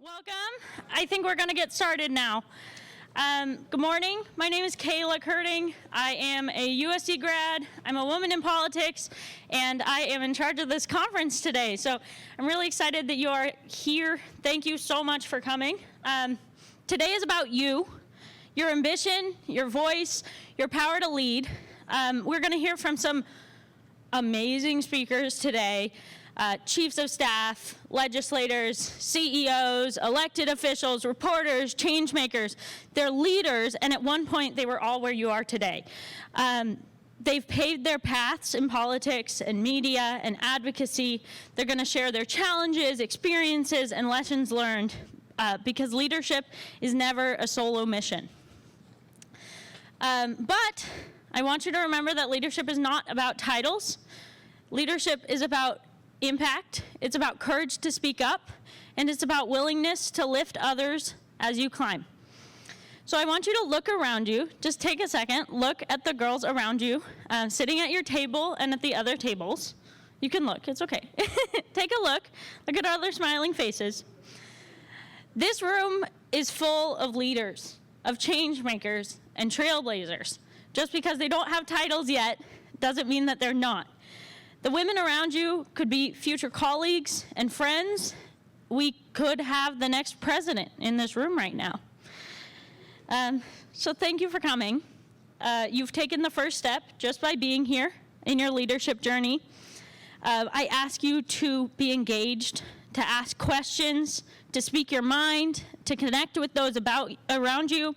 Welcome. I think we're going to get started now. Good morning. My name is Kayla Koerting. I am a USC grad. I'm a woman in politics, and I am in charge of this conference today. So I'm really excited that you are here. Thank you so much for coming. Today is about you, your ambition, your voice, your power to lead. We're going to hear from some amazing speakers today. Chiefs of staff, legislators, CEOs, elected officials, reporters, change makers. They're leaders, and at one point they were all where you are today. They've paved their paths in politics and media and advocacy. They're going to share their challenges, experiences, and lessons learned because leadership is never a solo mission. But I want you to remember that leadership is not about titles. Leadership is about impact, it's about courage to speak up, and it's about willingness to lift others as you climb. So I want you to look around you. Just take a second, look at the girls around you, sitting at your table and at the other tables. You can look, it's okay. Take a look at all their smiling faces. This room is full of leaders, of change makers, and trailblazers. Just because they don't have titles yet doesn't mean that they're not. The women around you could be future colleagues and friends. We could have the next president in this room right now. So thank you for coming. You've taken the first step just by being here in your leadership journey. I ask you to be engaged, to ask questions, to speak your mind, to connect with those around you.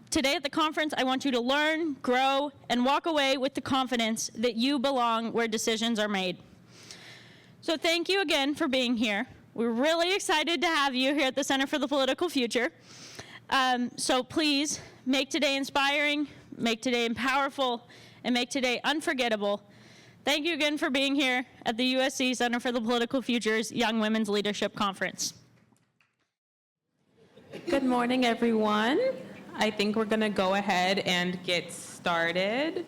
Today at the conference, I want you to learn, grow, and walk away with the confidence that you belong where decisions are made. So thank you again for being here. We're really excited to have you here at the Center for the Political Future. So please make today inspiring, make today powerful, and make today unforgettable. Thank you again for being here at the USC Center for the Political Future's Young Women's Leadership Conference. Good morning, everyone. I think we're going to go ahead and get started.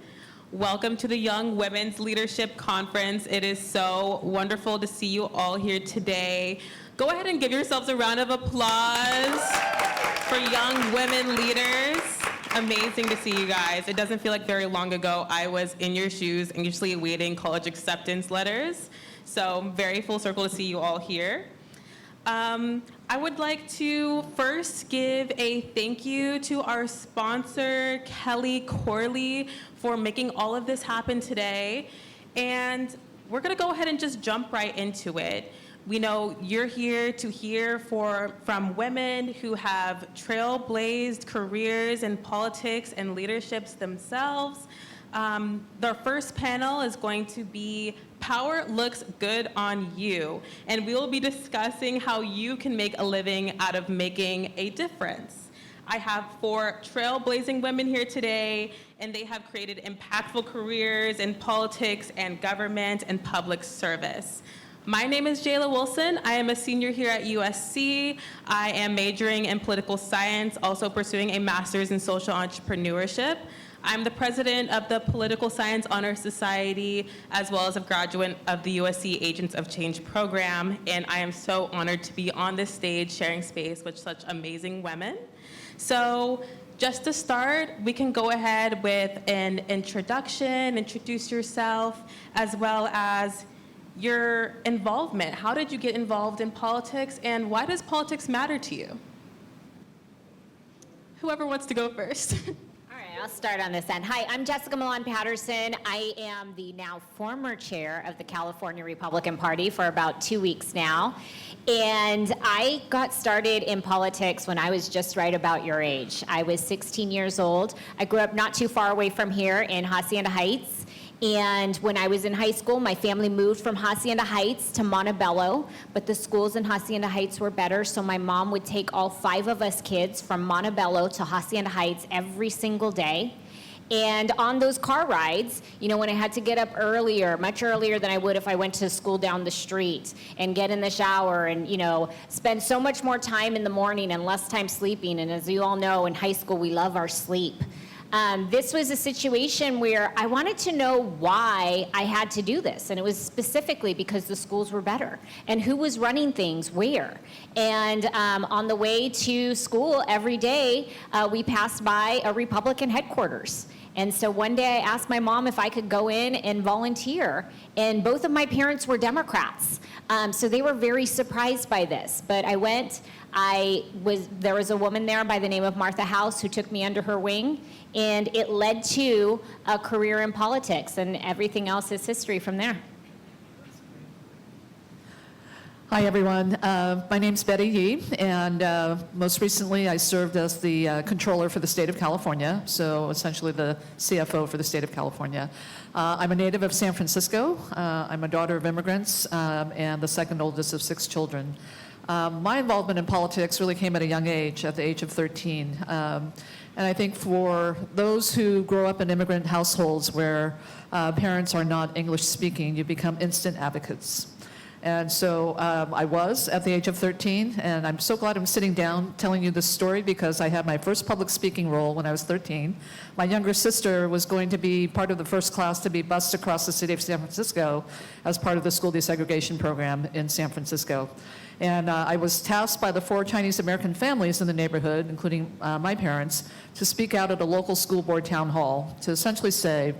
Welcome to the Young Women's Leadership Conference. It is so wonderful to see you all here today. Go ahead and give yourselves a round of applause for young women leaders. Amazing to see you guys. It doesn't feel like very long ago I was in your shoes, anxiously awaiting college acceptance letters. So very full circle to see you all here. I would like to first give a thank you to our sponsor, Kelly Corley, for making all of this happen today. And we're going to go ahead and just jump right into it. We know you're here to hear from women who have trailblazed careers in politics and leaderships themselves. The first panel is going to be Power Looks Good on You, and we will be discussing how you can make a living out of making a difference. I have 4 trailblazing women here today, and they have created impactful careers in politics and government and public service. My name is YWLC. I am a senior here at USC. I am majoring in political science, also pursuing a master's in social entrepreneurship. I'm the president of the Political Science Honor Society, as well as a graduate of the USC Agents of Change program, and I am so honored to be on this stage sharing space with such amazing women. So just to start, we can go ahead with an introduction, introduce yourself, as well as your involvement. How did you get involved in politics, and why does politics matter to you? Whoever wants to go first. I'll start on this end. Hi, I'm Jessica Milan Patterson. I am the now former chair of the California Republican Party for about 2 weeks now. And I got started in politics when I was just right about your age. I was 16 years old. I grew up not too far away from here in Hacienda Heights. And when I was in high school, my family moved from Hacienda Heights to Montebello, but the schools in Hacienda Heights were better, so my mom would take all 5 of us kids from Montebello to Hacienda Heights every single day. And on those car rides, you know, when I had to get up earlier, much earlier than I would if I went to school down the street, and get in the shower and, you know, spend so much more time in the morning and less time sleeping. And as you all know, in high school, we love our sleep. This was a situation where I wanted to know why I had to do this. And it was specifically because the schools were better and who was running things where. And on the way to school every day, we passed by a Republican headquarters. And so one day I asked my mom if I could go in and volunteer. And both of my parents were Democrats. So they were very surprised by this. But I went, there was a woman there by the name of Martha House who took me under her wing. And it led to a career in politics. And everything else is history from there. Hi, everyone. My name's Betty Yee, and most recently I served as the controller for the state of California, so essentially the CFO for the state of California. I'm a native of San Francisco. I'm a daughter of immigrants and the second oldest of 6 children. My involvement in politics really came at a young age, at the age of 13. And I think for those who grow up in immigrant households where parents are not English speaking, you become instant advocates. And so I was at the age of 13, and I'm so glad I'm sitting down telling you this story because I had my first public speaking role when I was 13. My younger sister was going to be part of the first class to be bused across the city of San Francisco as part of the school desegregation program in San Francisco. And I was tasked by the 4 Chinese American families in the neighborhood, including my parents, to speak out at a local school board town hall to essentially say,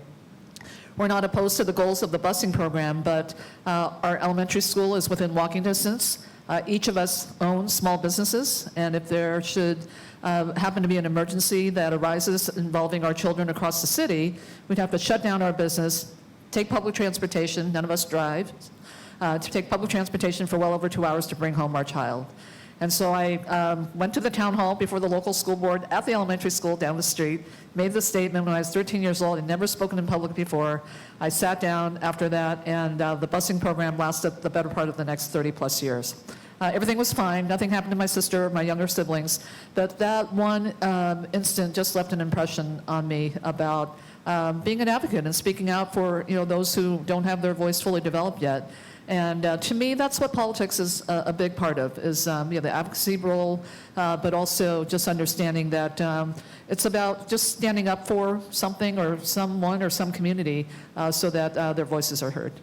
we're not opposed to the goals of the busing program, but our elementary school is within walking distance. Each of us owns small businesses, and if there should happen to be an emergency that arises involving our children across the city, we'd have to shut down our business, take public transportation, none of us drive, to take public transportation for well over 2 hours to bring home our child. And so I went to the town hall before the local school board at the elementary school down the street, made the statement when I was 13 years old. I'd never spoken in public before. I sat down after that, and the busing program lasted the better part of the next 30 plus years. Everything was fine. Nothing happened to my sister or my younger siblings. But that one instant just left an impression on me about being an advocate and speaking out for those who don't have their voice fully developed yet. And to me, that's what politics is a big part of, is the advocacy role, but also just understanding that it's about just standing up for something or someone or some community so that their voices are heard.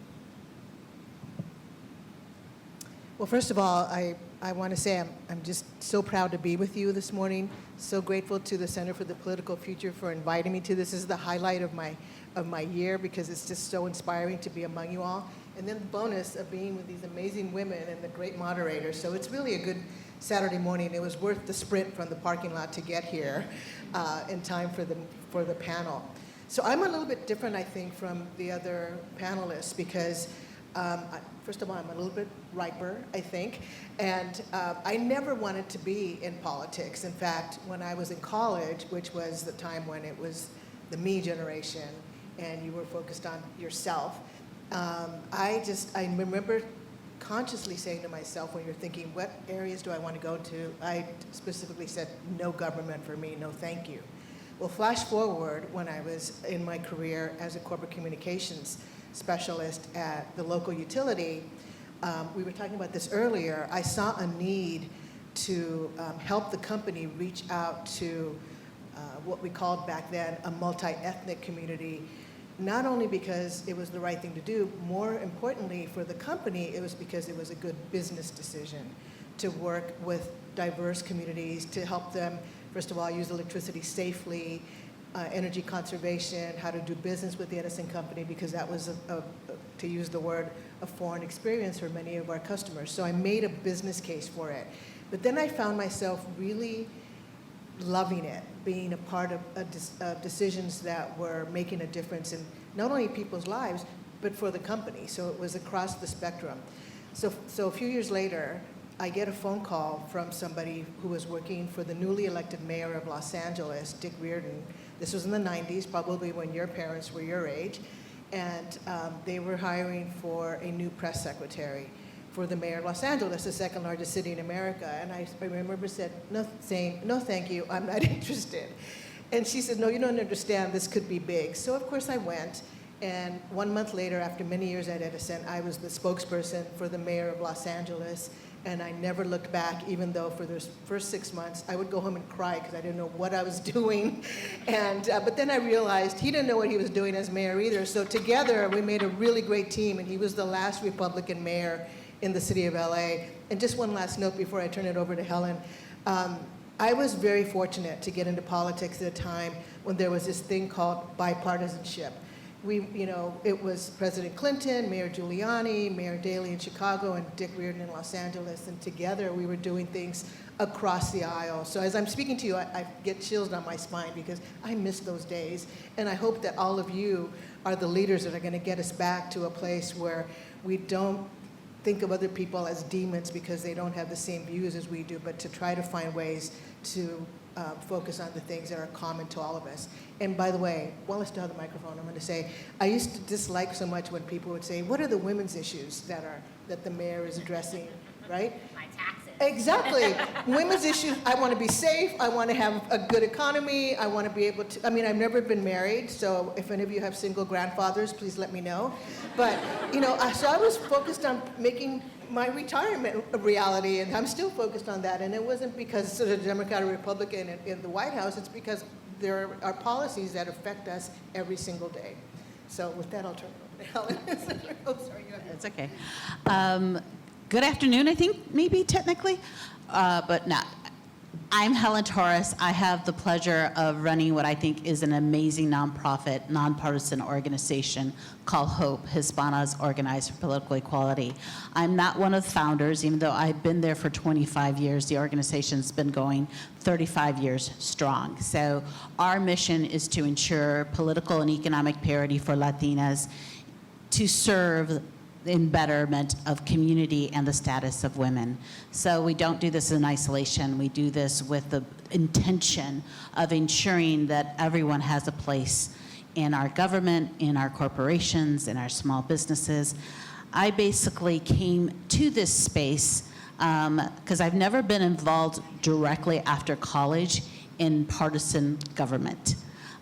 Well, first of all, I want to say I'm just so proud to be with you this morning. So grateful to the Center for the Political Future for inviting me to this. This is the highlight of my year because it's just so inspiring to be among you all. And then the bonus of being with these amazing women and the great moderators. So it's really a good Saturday morning. It was worth the sprint from the parking lot to get here in time for the panel. So I'm a little bit different, I think, from the other panelists because, first of all, I'm a little bit riper, I think. And I never wanted to be in politics. In fact, when I was in college, which was the time when it was the me generation, and you were focused on yourself, I remember consciously saying to myself when you're thinking, what areas do I want to go to? I specifically said, no government for me, no thank you. Well, flash forward when I was in my career as a corporate communications specialist at the local utility, we were talking about this earlier, I saw a need to help the company reach out to what we called back then a multi-ethnic community, not only because it was the right thing to do, more importantly for the company, it was because it was a good business decision to work with diverse communities to help them, first of all, use electricity safely, energy conservation, how to do business with the Edison Company, because that was, to use the word, a foreign experience for many of our customers. So I made a business case for it. But then I found myself really loving it, being a part of decisions that were making a difference in not only people's lives, but for the company. So it was across the spectrum. So a few years later, I get a phone call from somebody who was working for the newly elected mayor of Los Angeles, Dick Reardon. This was in the 90s, probably when your parents were your age. And they were hiring for a new press secretary for the mayor of Los Angeles, the second largest city in America. And I remember saying, no, thank you, I'm not interested. And she said, no, you don't understand, this could be big. So of course I went, and 1 month later, after many years at Edison, I was the spokesperson for the mayor of Los Angeles, and I never looked back, even though for those first 6 months, I would go home and cry because I didn't know what I was doing. And, but then I realized he didn't know what he was doing as mayor either. So together, we made a really great team, and he was the last Republican mayor in the city of LA. And just one last note before I turn it over to Helen. I was very fortunate to get into politics at a time when there was this thing called bipartisanship. It was President Clinton, Mayor Giuliani, Mayor Daley in Chicago, and Dick Riordan in Los Angeles, and together we were doing things across the aisle. So as I'm speaking to you, I get chills down my spine because I miss those days, and I hope that all of you are the leaders that are going to get us back to a place where we don't think of other people as demons because they don't have the same views as we do, but to try to find ways to focus on the things that are common to all of us. And by the way, while I still have the microphone, I'm going to say, I used to dislike so much when people would say, what are the women's issues that the mayor is addressing, right? My taxes. Exactly. Women's issues, I want to be safe, I want to have a good economy, I want to be able to, I've never been married, so if any of you have single grandfathers, please let me know. But, so I was focused on making my retirement a reality, and I'm still focused on that. And it wasn't because of the Democrat or Republican in the White House, it's because there are policies that affect us every single day. So with that, I'll turn it over to Helen. Oh, sorry, you have That's okay. Good afternoon, I think, maybe technically, but not. I'm Helen Torres. I have the pleasure of running what I think is an amazing nonprofit, nonpartisan organization called HOPE, Hispanas Organized for Political Equality. I'm not one of the founders, even though I've been there for 25 years. The organization's been going 35 years strong. So our mission is to ensure political and economic parity for Latinas, to serve in betterment of community and the status of women. So we don't do this in isolation. We do this with the intention of ensuring that everyone has a place in our government, in our corporations, in our small businesses. I basically came to this space because I've never been involved directly after college in partisan government.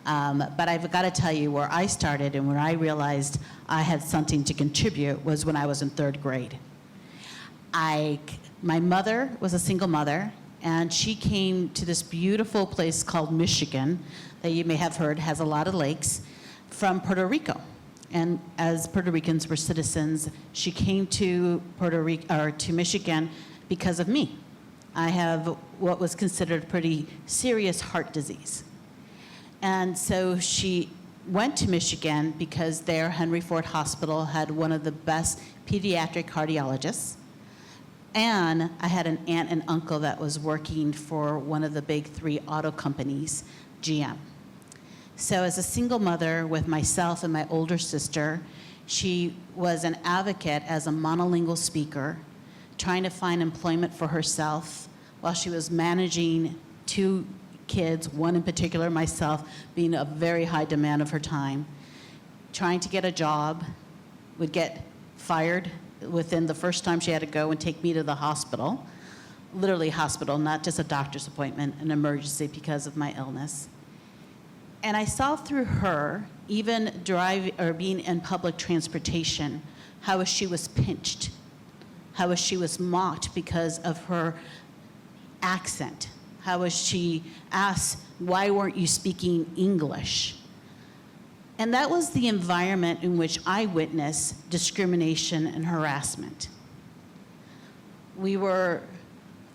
But I've got to tell you, where I started and where I realized I had something to contribute was when I was in 3rd grade. My mother was a single mother, and she came to this beautiful place called Michigan, that you may have heard has a lot of lakes, from Puerto Rico. And as Puerto Ricans were citizens, she came to to Michigan because of me. I have what was considered pretty serious heart disease. And so she went to Michigan because there Henry Ford Hospital had one of the best pediatric cardiologists. And I had an aunt and uncle that was working for one of the big 3 auto companies, GM. So as a single mother with myself and my older sister, she was an advocate as a monolingual speaker, trying to find employment for herself while she was managing 2 kids, one in particular, myself, being a very high demand of her time, trying to get a job, would get fired within the first time she had to go and take me to the hospital, literally hospital, not just a doctor's appointment, an emergency because of my illness. And I saw through her, even being in public transportation, how she was pinched, how she was mocked because of her accent. How was she asked, why weren't you speaking English? And that was the environment in which I witnessed discrimination and harassment. We were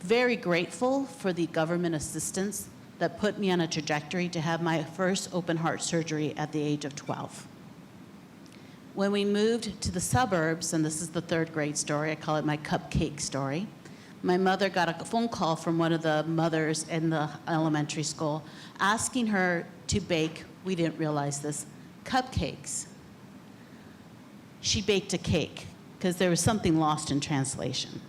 very grateful for the government assistance that put me on a trajectory to have my first open heart surgery at the age of 12. When we moved to the suburbs, and this is the 3rd grade story, I call it my cupcake story, my mother got a phone call from one of the mothers in the elementary school asking her to bake, we didn't realize this, cupcakes. She baked a cake because there was something lost in translation.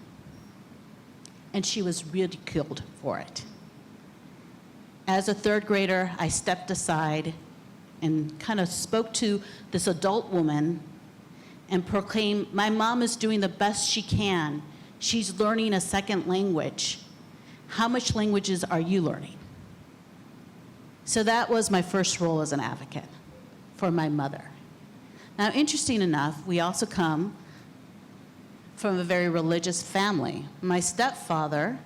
And she was ridiculed for it. As a 3rd grader, I stepped aside and kind of spoke to this adult woman and proclaimed, my mom is doing the best she can. She's learning a 2nd language. How much languages are you learning? So that was my first role as an advocate for my mother. Now, interesting enough, we also come from a very religious family. My stepfather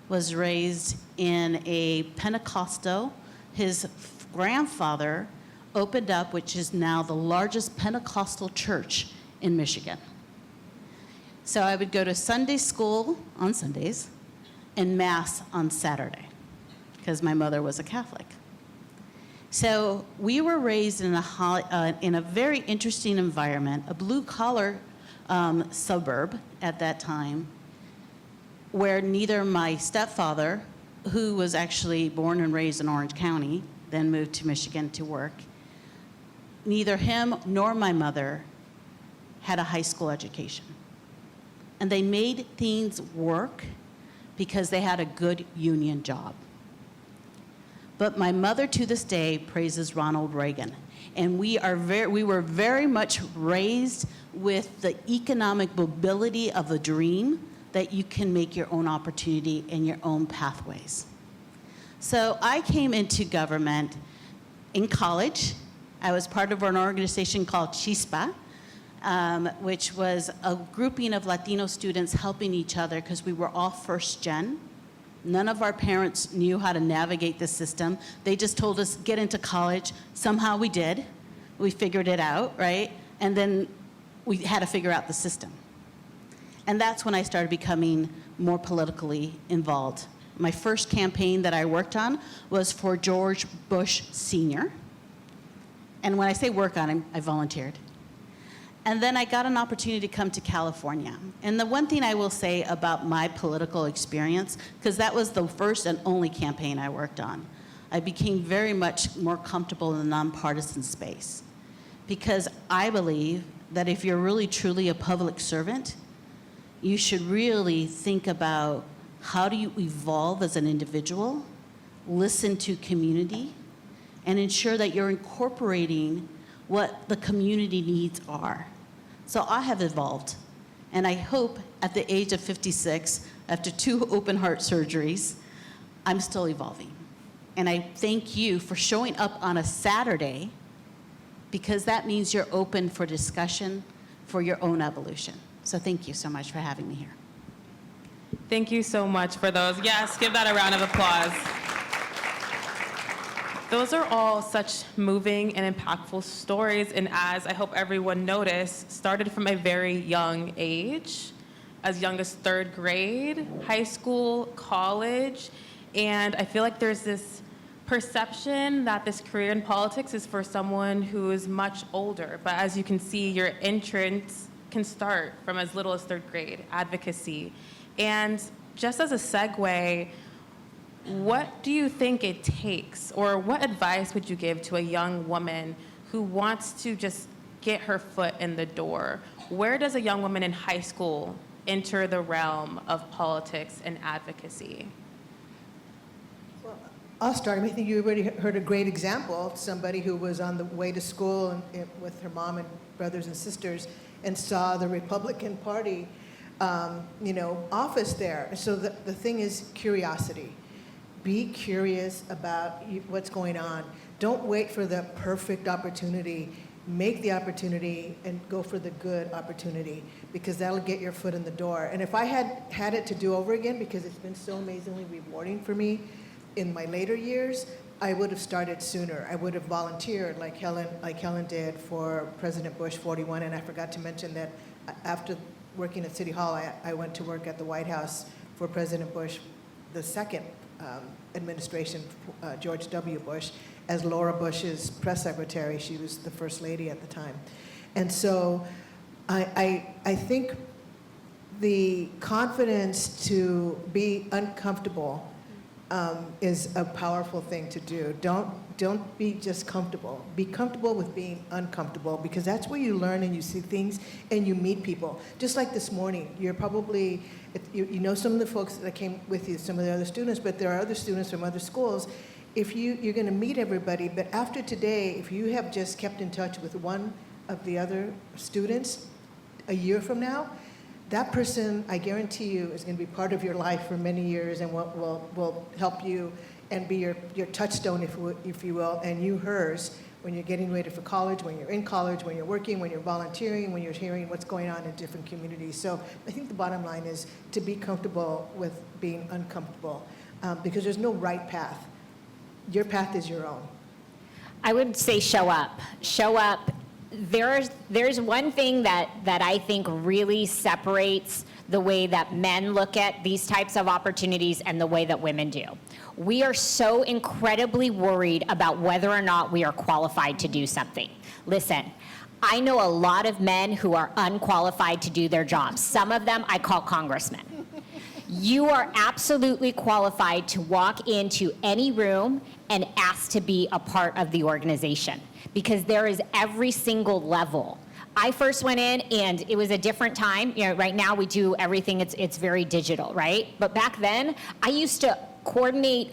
was raised in a Pentecostal. His grandfather opened up, which is now the largest Pentecostal church in Michigan. So I would go to Sunday school on Sundays and Mass on Saturday, because my mother was a Catholic. So we were raised in a very interesting environment, a blue-collar suburb at that time, where neither my stepfather, who was actually born and raised in Orange County, then moved to Michigan to work, neither him nor my mother had a high school education. And they made things work because they had a good union job. But my mother to this day praises Ronald Reagan. And we were very much raised with the economic mobility of a dream that you can make your own opportunity and your own pathways. So I came into government in college. I was part of an organization called Chispa, which was a grouping of Latino students helping each other because we were all first gen. None of our parents knew how to navigate the system. They just told us, get into college. Somehow we did. We figured it out, right? And then we had to figure out the system. And that's when I started becoming more politically involved. My first campaign that I worked on was for George Bush Sr. And when I say work on him, I volunteered. And then I got an opportunity to come to California. And the one thing I will say about my political experience, because that was the first and only campaign I worked on, I became very much more comfortable in the nonpartisan space. Because I believe that if you're really truly a public servant, you should really think about how do you evolve as an individual, listen to community, and ensure that you're incorporating what the community needs are. So I have evolved, and I hope at the age of 56, after 2 open heart surgeries, I'm still evolving. And I thank you for showing up on a Saturday, because that means you're open for discussion for your own evolution. So thank you so much for having me here. Thank you so much for those. Yes, give that a round of applause. Those are all such moving and impactful stories, and as I hope everyone noticed, started from a very young age, as young as 3rd grade, high school, college, and I feel like there's this perception that this career in politics is for someone who is much older, but as you can see, your entrance can start from as little as 3rd grade, advocacy. And just as a segue, what do you think it takes, or what advice would you give to a young woman who wants to just get her foot in the door? Where does a young woman in high school enter the realm of politics and advocacy? Well, I'll start. I think you already heard a great example, somebody who was on the way to school with her mom and brothers and sisters and saw the Republican Party office there. So the thing is curiosity. Be curious about what's going on. Don't wait for the perfect opportunity. Make the opportunity and go for the good opportunity, because that'll get your foot in the door. And if I had it to do over again, because it's been so amazingly rewarding for me in my later years, I would have started sooner. I would have volunteered like Helen did for President Bush 41. And I forgot to mention that after working at City Hall, I went to work at the White House for President Bush, the second administration, George W. Bush, as Laura Bush's press secretary. She was the first lady at the time. And so I think the confidence to be uncomfortable is a powerful thing to do. Don't be just comfortable. Be comfortable with being uncomfortable, because that's where you learn and you see things and you meet people. Just like this morning, you're probably, you know some of the folks that came with you, some of the other students, but there are other students from other schools. If you're going to meet everybody, but after today, if you have just kept in touch with one of the other students a year from now, that person, I guarantee you, is going to be part of your life for many years and will help you and be your touchstone, if you will, and you hers, when you're getting ready for college, when you're in college, when you're working, when you're volunteering, when you're hearing what's going on in different communities. So I think the bottom line is to be comfortable with being uncomfortable, because there's no right path. Your path is your own. I would say show up. Show up. There's one thing that I think really separates the way that men look at these types of opportunities and the way that women do. We are so incredibly worried about whether or not we are qualified to do something. Listen, I know a lot of men who are unqualified to do their jobs. Some of them I call congressmen. You are absolutely qualified to walk into any room and ask to be a part of the organization, because there is every single level. I first went in and it was a different time. You know, right now we do everything, it's very digital, right? But back then, I used to coordinate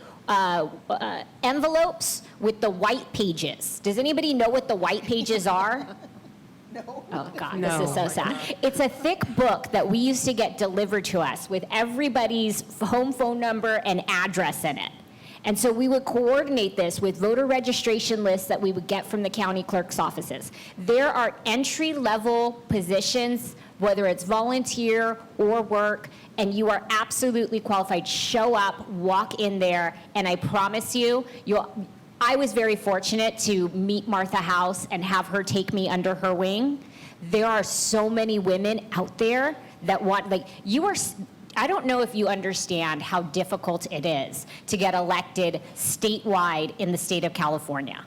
envelopes with the white pages. Does anybody know what the white pages are? No. Oh, God, No. this is so sad. It's a thick book that we used to get delivered to us with everybody's home phone number and address in it. And so we would coordinate this with voter registration lists that we would get from the county clerk's offices. There are entry-level positions, whether it's volunteer or work, and you are absolutely qualified. Show up, walk in there, and I promise you, I was very fortunate to meet Martha House and have her take me under her wing. There are so many women out there that want, I don't know if you understand how difficult it is to get elected statewide in the state of California.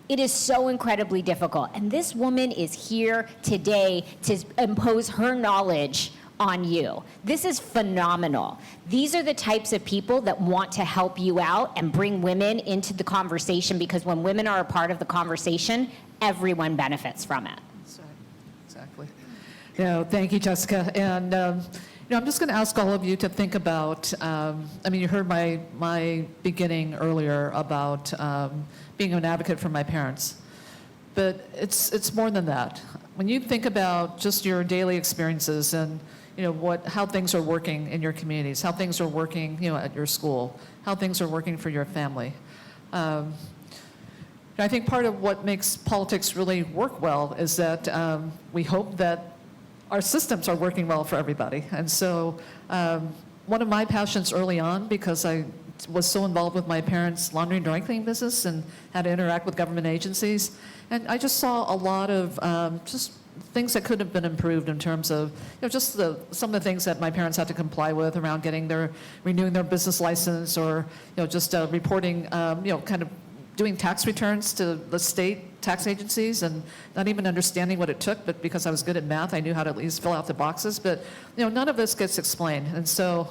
It is so incredibly difficult. And this woman is here today to impose her knowledge on you. This is phenomenal. These are the types of people that want to help you out and bring women into the conversation, because when women are a part of the conversation, everyone benefits from it. That's right. Exactly. Yeah, thank you, Jessica. And I'm just going to ask all of you to think about, you heard my beginning earlier about being an advocate for my parents, but it's more than that. When you think about just your daily experiences and how things are working in your communities, how things are working at your school, how things are working for your family. I think part of what makes politics really work well is that we hope that our systems are working well for everybody. And so one of my passions early on, because I was so involved with my parents' laundry and dry cleaning business and had to interact with government agencies, and I just saw a lot of just things that could have been improved in terms of just some of the things that my parents had to comply with around renewing their business license, or just reporting, kind of doing tax returns to the state tax agencies and not even understanding what it took, but because I was good at math, I knew how to at least fill out the boxes. But none of this gets explained. And so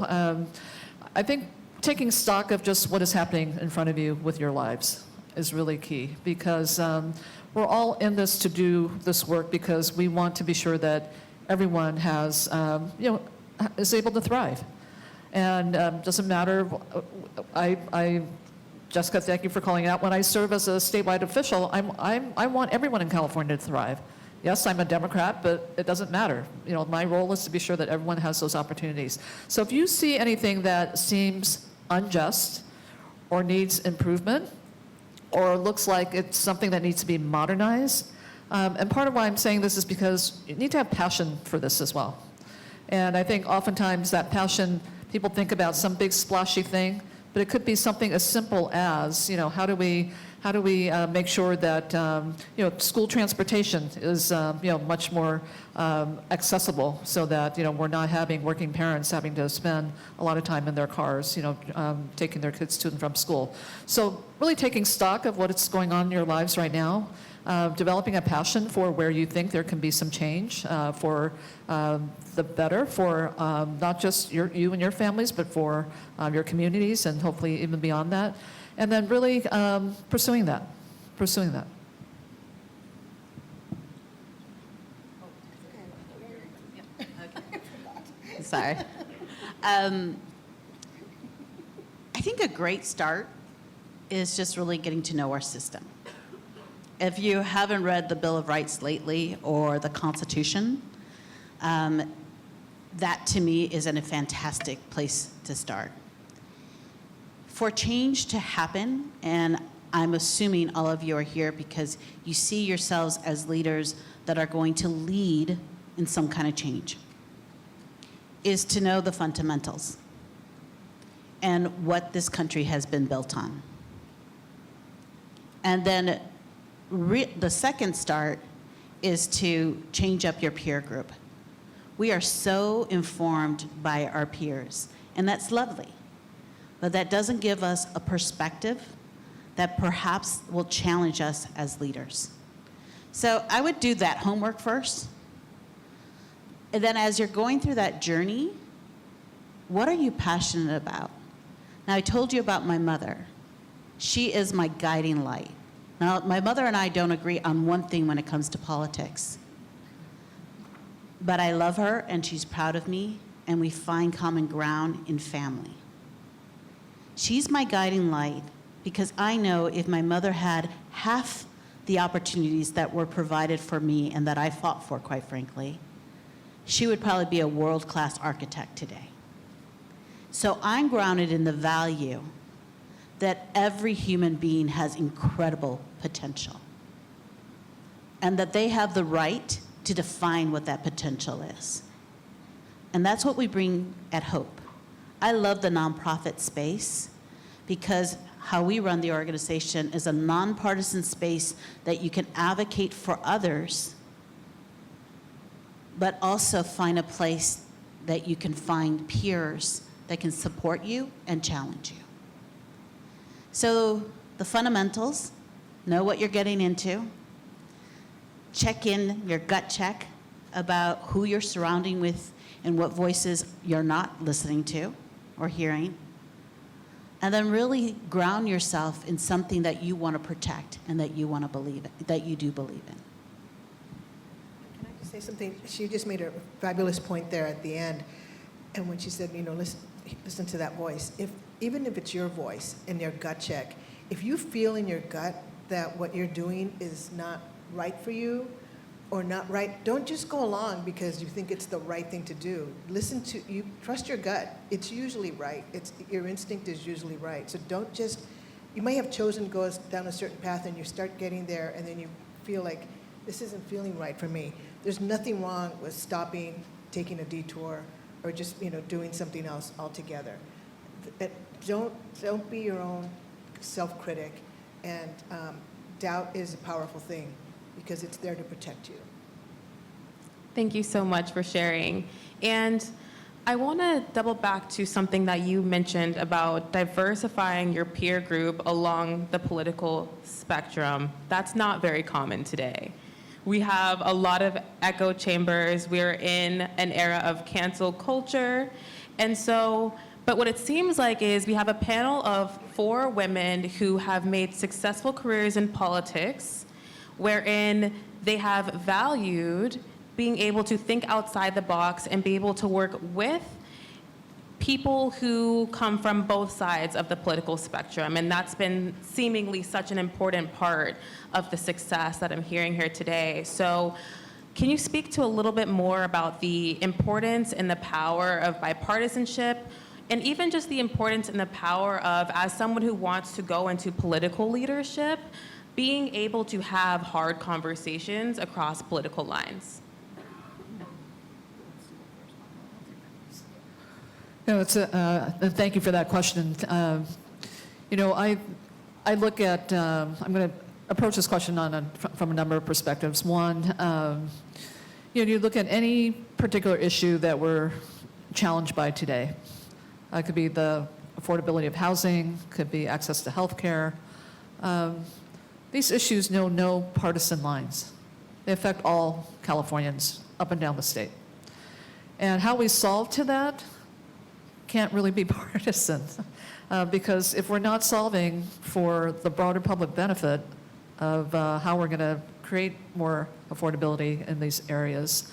I think taking stock of just what is happening in front of you with your lives is really key, because we're all in this to do this work because we want to be sure that everyone has, is able to thrive. And doesn't matter, Jessica, thank you for calling it out. When I serve as a statewide official, I want everyone in California to thrive. Yes, I'm a Democrat, but it doesn't matter. My role is to be sure that everyone has those opportunities. So if you see anything that seems unjust or needs improvement, or looks like it's something that needs to be modernized, and part of why I'm saying this is because you need to have passion for this as well. And I think oftentimes that passion, people think about some big splashy thing, but it could be something as simple as, how do we make sure that school transportation is much more accessible, so that we're not having working parents having to spend a lot of time in their cars, taking their kids to and from school. So really taking stock of what's going on in your lives right now, developing a passion for where you think there can be some change for the better for not just you and your families, but for your communities and hopefully even beyond that. And then really pursuing that. Sorry. I think a great start is just really getting to know our system. If you haven't read the Bill of Rights lately or the Constitution, that to me is a fantastic place to start. For change to happen, and I'm assuming all of you are here because you see yourselves as leaders that are going to lead in some kind of change, is to know the fundamentals and what this country has been built on. And then the second start is to change up your peer group. We are so informed by our peers, and that's lovely. But that doesn't give us a perspective that perhaps will challenge us as leaders. So I would do that homework first. And then as you're going through that journey, what are you passionate about? Now, I told you about my mother. She is my guiding light. Now, my mother and I don't agree on one thing when it comes to politics. But I love her, and she's proud of me, and we find common ground in family. She's my guiding light because I know if my mother had half the opportunities that were provided for me and that I fought for, quite frankly, she would probably be a world-class architect today. So I'm grounded in the value that every human being has incredible potential, and that they have the right to define what that potential is. And that's what we bring at Hope. I love the nonprofit space because how we run the organization is a nonpartisan space that you can advocate for others, but also find a place that you can find peers that can support you and challenge you. So the fundamentals, know what you're getting into, check in your gut check about who you're surrounding with and what voices you're not listening to or hearing, and then really ground yourself in something that you want to protect and that you want to believe in, that you do believe in. Can I just say something? She just made a fabulous point there at the end. And when she said, listen to that voice. Even if it's your voice in your gut check, if you feel in your gut that what you're doing is not right for you or not right, don't just go along because you think it's the right thing to do. Trust your gut. It's usually right. Your instinct is usually right. So don't just, you may have chosen to go down a certain path and you start getting there and then you feel like this isn't feeling right for me. There's nothing wrong with stopping, taking a detour, or just doing something else altogether. Don't be your own self-critic, and doubt is a powerful thing because it's there to protect you. Thank you so much for sharing. And I want to double back to something that you mentioned about diversifying your peer group along the political spectrum. That's not very common today. We have a lot of echo chambers. We're in an era of cancel culture. And so, but what it seems like is we have a panel of 4 women who have made successful careers in politics, wherein they have valued being able to think outside the box and be able to work with people who come from both sides of the political spectrum. And that's been seemingly such an important part of the success that I'm hearing here today. So can you speak to a little bit more about the importance and the power of bipartisanship, and even just the importance and the power of, as someone who wants to go into political leadership, being able to have hard conversations across political lines? Thank you for that question. I look at, I'm going to approach this question from a number of perspectives. One, you look at any particular issue that we're challenged by today. It could be the affordability of housing, could be access to health care. These issues know no partisan lines. They affect all Californians up and down the state. And how we solve to that can't really be partisan, because if we're not solving for the broader public benefit of how we're going to create more affordability in these areas,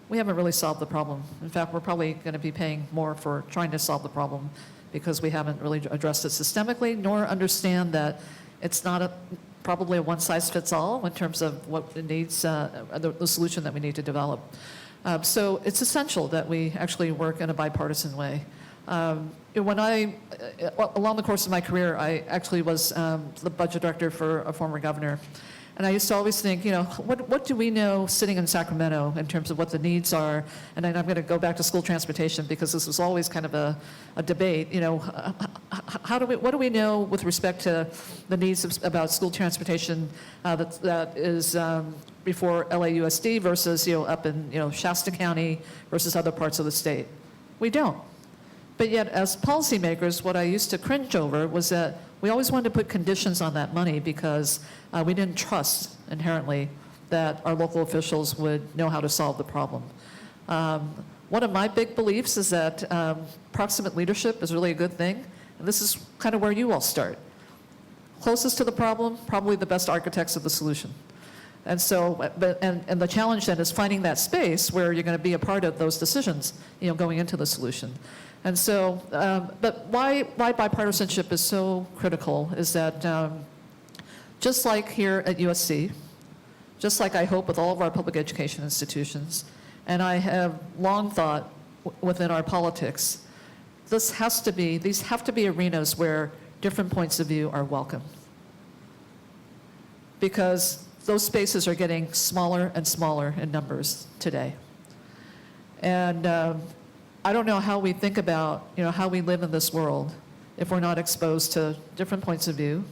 we haven't really solved the problem. In fact, we're probably going to be paying more for trying to solve the problem because we haven't really addressed it systemically, nor understand that it's not probably a one-size-fits-all in terms of what it needs, the solution that we need to develop. So it's essential that we actually work in a bipartisan way. When along the course of my career, I actually was the budget director for a former governor. And I used to always think, what do we know sitting in Sacramento in terms of what the needs are? And then I'm going to go back to school transportation because this was always kind of a debate. What do we know with respect to the needs about school transportation that is before LAUSD versus up in Shasta County versus other parts of the state? We don't. But yet, as policymakers, what I used to cringe over was that we always wanted to put conditions on that money because we didn't trust inherently that our local officials would know how to solve the problem. One of my big beliefs is that proximate leadership is really a good thing, and this is kind of where you all start. Closest to the problem, probably the best architects of the solution. And so, and the challenge then is finding that space where you're going to be a part of those decisions, going into the solution. And so, but why bipartisanship is so critical is that just like here at USC, just like I hope with all of our public education institutions, and I have long thought within our politics, these have to be arenas where different points of view are welcome. Because those spaces are getting smaller and smaller in numbers today. And I don't know how we think about, how we live in this world if we're not exposed to different points of view.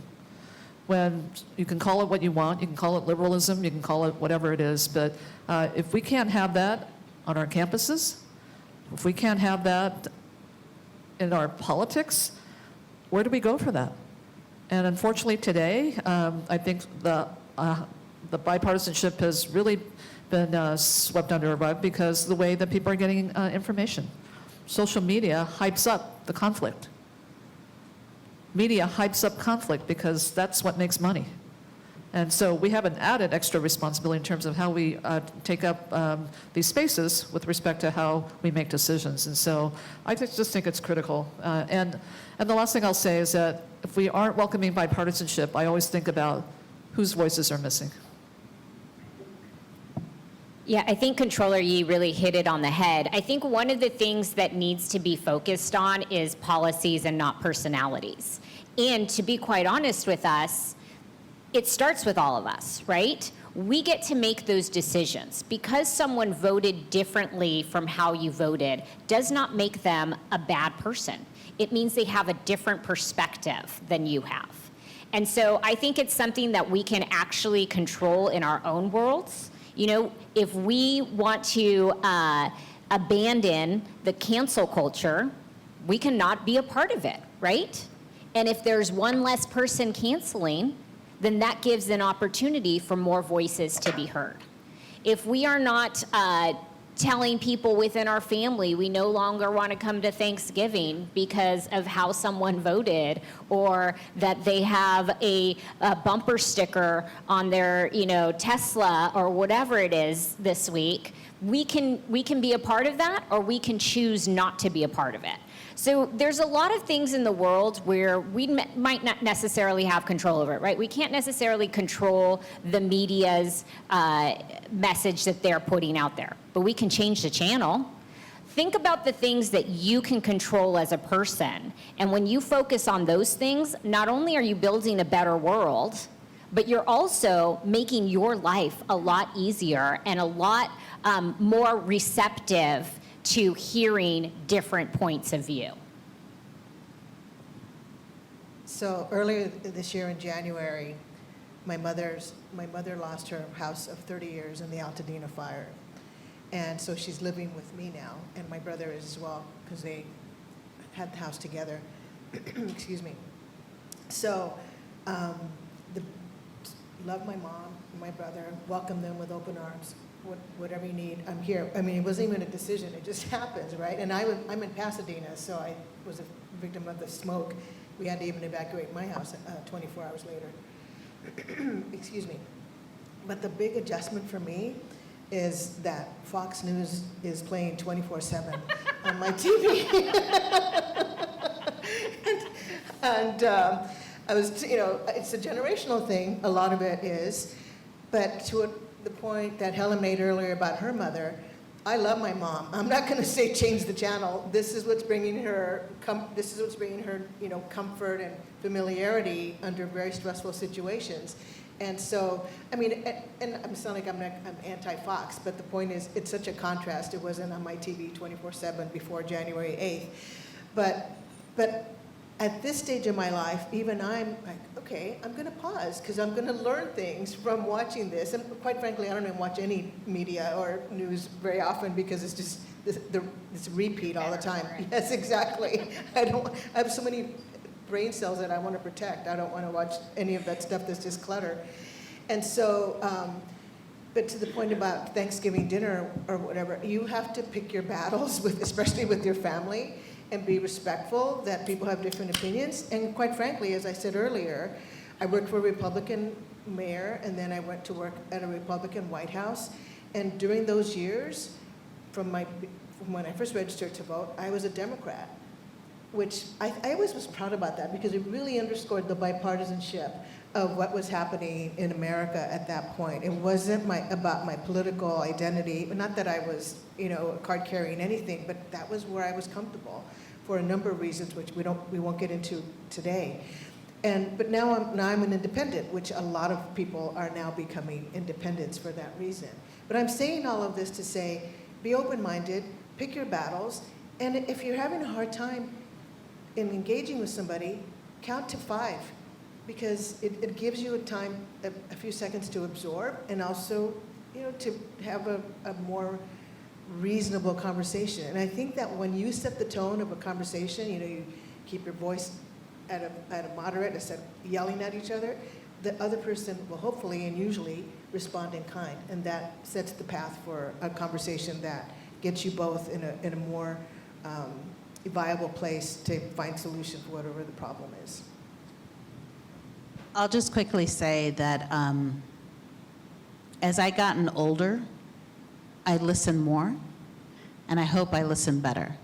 When you can call it what you want, you can call it liberalism, you can call it whatever it is, but if we can't have that on our campuses, if we can't have that in our politics, where do we go for that? And unfortunately today, I think the bipartisanship has really been swept under a rug because of the way that people are getting information. Social media hypes up the conflict. Media hypes up conflict because that's what makes money. And so we have an added extra responsibility in terms of how we take up these spaces with respect to how we make decisions. And so I just think it's critical. And the last thing I'll say is that if we aren't welcoming bipartisanship, I always think about whose voices are missing. Yeah, I think Controller Yee really hit it on the head. I think one of the things that needs to be focused on is policies and not personalities. And to be quite honest with us, it starts with all of us, right? We get to make those decisions. Because someone voted differently from how you voted does not make them a bad person. It means they have a different perspective than you have. And so I think it's something that we can actually control in our own worlds. If we want to abandon the cancel culture, we cannot be a part of it, right? And if there's one less person canceling, then that gives an opportunity for more voices to be heard. If we are not telling people within our family we no longer want to come to Thanksgiving because of how someone voted, or that they have a bumper sticker on their Tesla or whatever it is this week, we can be a part of that, or we can choose not to be a part of it. So there's a lot of things in the world where we might not necessarily have control over it, right? We can't necessarily control the media's message that they're putting out there, but we can change the channel. Think about the things that you can control as a person. And when you focus on those things, not only are you building a better world, but you're also making your life a lot easier and a lot more receptive to hearing different points of view. So earlier this year in January, my mother lost her house of 30 years in the Altadena fire. And so she's living with me now, and my brother is as well, because they had the house together. Excuse me. So, love my mom and my brother, welcome them with open arms. Whatever you need, I'm here. I mean, it wasn't even a decision, it just happens, right? And I'm in Pasadena, so I was a victim of the smoke. We had to even evacuate my house 24 hours later. Excuse me. But the big adjustment for me is that Fox News is playing 24/7 on my TV. and I was, it's a generational thing, a lot of it is, but to the point that Helen made earlier about her mother, I love my mom. I'm not going to say change the channel. This is what's bringing her, comfort and familiarity under very stressful situations. And so, I mean, and I sound like I'm anti-Fox, but the point is, it's such a contrast. It wasn't on my TV 24/7 before January 8th. But at this stage of my life, even I'm like, okay, I'm going to pause because I'm going to learn things from watching this. And quite frankly, I don't even watch any media or news very often because it's just this repeat all the time. Yes, exactly. I have so many brain cells that I want to protect. I don't want to watch any of that stuff that's just clutter. And so, but to the point about Thanksgiving dinner or whatever, you have to pick your battles, especially with your family, and be respectful that people have different opinions. And quite frankly, as I said earlier, I worked for a Republican mayor, and then I went to work at a Republican White House. And during those years, from when I first registered to vote, I was a Democrat, which I always was proud about that because it really underscored the bipartisanship of what was happening in America at that point. It wasn't about my political identity, not that I was, a card carrying anything, but that was where I was comfortable for a number of reasons, which we won't get into today. But now I'm an independent, which a lot of people are now becoming independents for that reason. But I'm saying all of this to say, be open-minded, pick your battles, and if you're having a hard time in engaging with somebody, count to 5. Because it gives you a few seconds to absorb, and also, to have a more reasonable conversation. And I think that when you set the tone of a conversation, you keep your voice at a moderate instead of yelling at each other, the other person will hopefully and usually respond in kind, and that sets the path for a conversation that gets you both in a more viable place to find solution for whatever the problem is. I'll just quickly say that as I gotten older, I listen more, and I hope I listen better.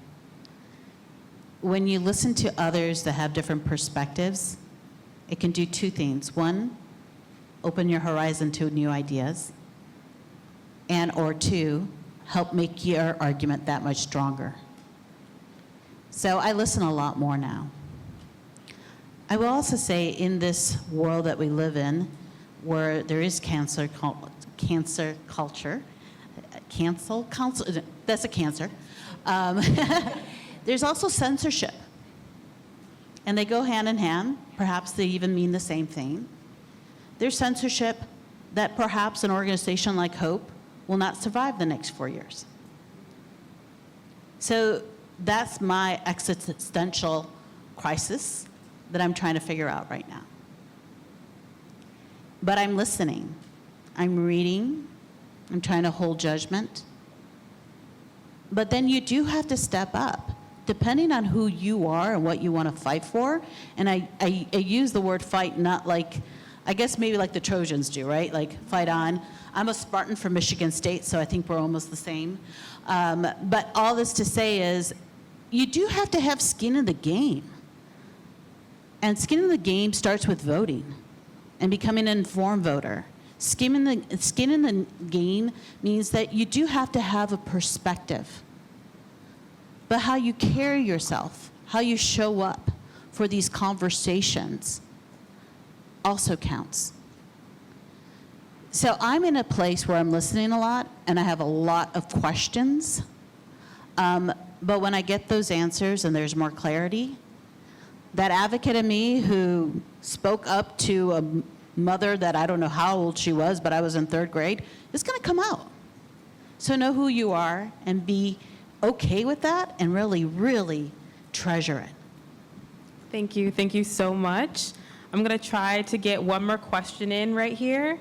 When you listen to others that have different perspectives, it can do 2 things. 1, open your horizon to new ideas, or 2, help make your argument that much stronger. So I listen a lot more now. I will also say, in this world that we live in, where there is cancel culture, that's a cancer. There's also censorship, and they go hand in hand. Perhaps they even mean the same thing. There's censorship that perhaps an organization like Hope will not survive the next 4 years. So that's my existential crisis that I'm trying to figure out right now. But I'm listening, I'm reading, I'm trying to hold judgment. But then you do have to step up, depending on who you are and what you want to fight for. And I use the word fight not like, I guess maybe like the Trojans do, right? Like fight on. I'm a Spartan from Michigan State, so I think we're almost the same. But all this to say is, you do have to have skin in the game. And skin in the game starts with voting and becoming an informed voter. Skin in the game means that you do have to have a perspective. But how you carry yourself, how you show up for these conversations also counts. So I'm in a place where I'm listening a lot, and I have a lot of questions. But when I get those answers and there's more clarity, that advocate in me who spoke up to a mother that I don't know how old she was, but I was in 3rd grade, is going to come out. So know who you are and be okay with that and really, really treasure it. Thank you. Thank you so much. I'm going to try to get one more question in right here.